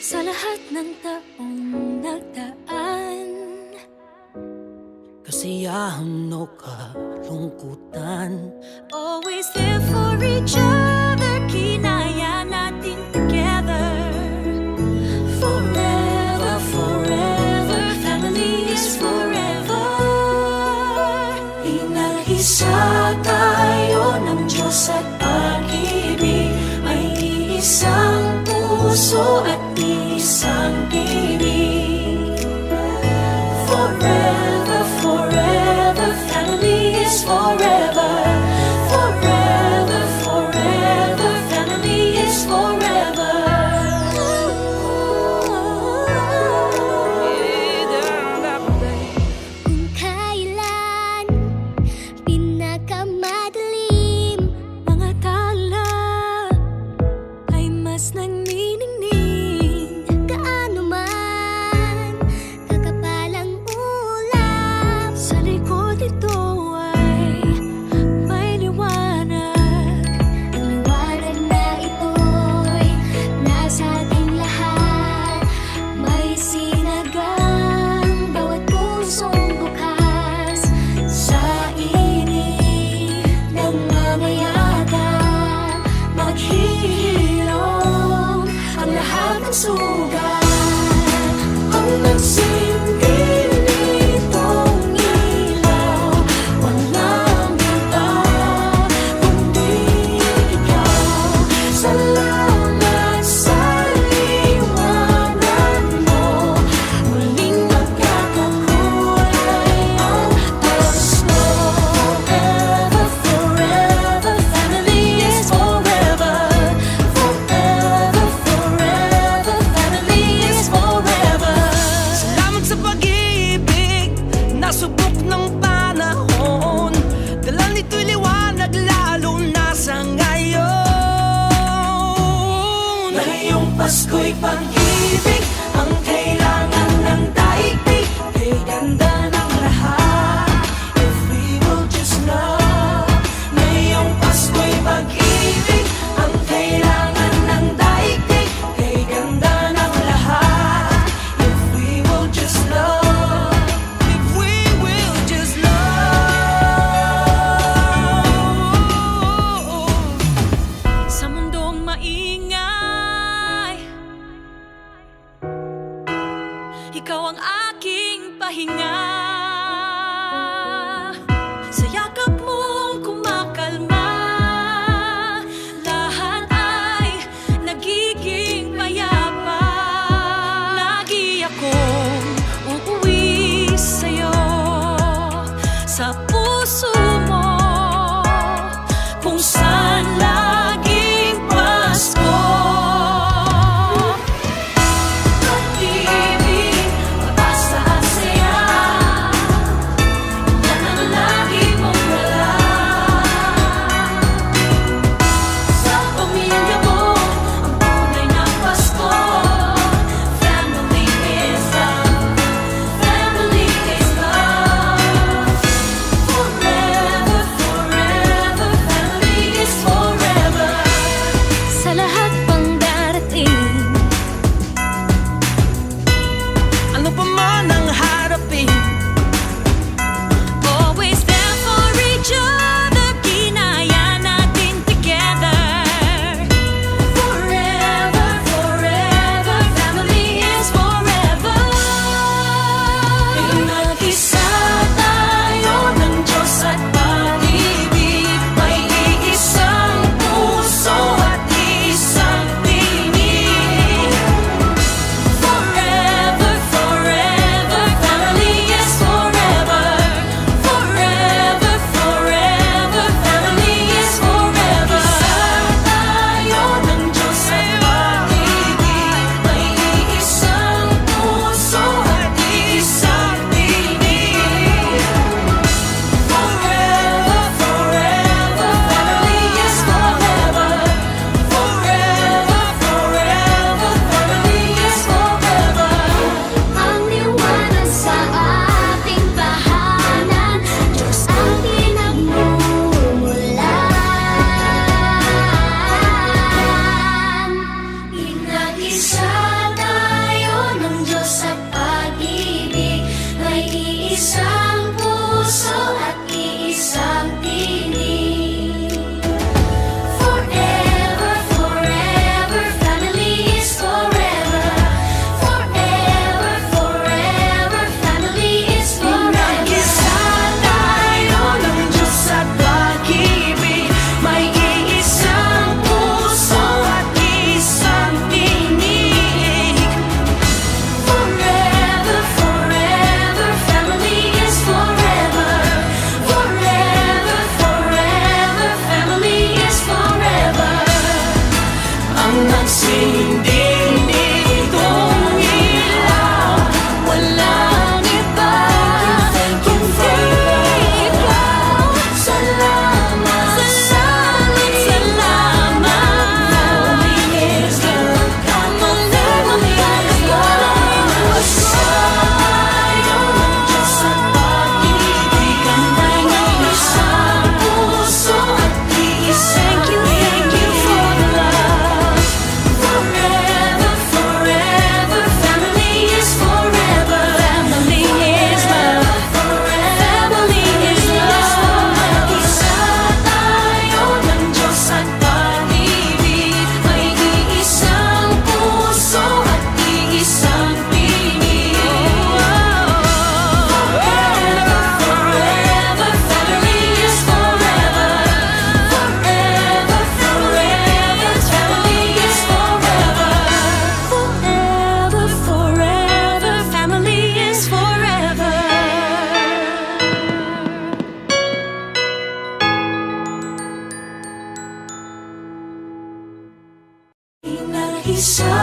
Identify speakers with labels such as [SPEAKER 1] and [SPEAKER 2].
[SPEAKER 1] Sa lahat ng taong nagdaan,
[SPEAKER 2] kasiyahan o kalungkutan,
[SPEAKER 1] always there for each other, kinaya natin together. Forever, forever, family is forever. Inag-isa tayo ng Diyos at pag-ibig, may iisang puso at isang bibig. Forever, forever, family is forever. Forever, forever, family is forever. Kung kailan pinakamadilim, mga tala ay mas nagniningning. Gaano man kakapalang ulap, sa likod ito ay may liwanag. Ang liwanag na ito'y nasa ating lahat, may sinagang bawat pusong bukas. Sa init ng mamayagan, maghihilom ang lahat ng sugat. Ang nagsindi nitong ilaw, walang iba kundi ikaw. Salamat sa liwanag mo, muling magkakakulay ang gusto. Forever, forever, family is forever. Forever, forever, family is forever.
[SPEAKER 2] salamat sa pag-ibig, nasubok ng panahon. Dala nito'y liwanag lalo na sa ngayon.
[SPEAKER 1] Ngayong Pasko'y pag-ibig ang kailangan ng daigdig. Kay ganda ng lahat, if we will just love. Ngayong Pasko'y pag-ibig ang kailangan ng daigdig. Kay ganda ng lahat, if we will just love.
[SPEAKER 2] If we will just love.
[SPEAKER 1] Sa mundong maingay, ikaw ang aking pahinga. Sa yakap mong kumakalma, lahat ay nagiging payapa. Lagi akong uuwi sa'yo, sa puso mo, kung saan laging Pasko. Pag-ibig, mataas at saya, isa.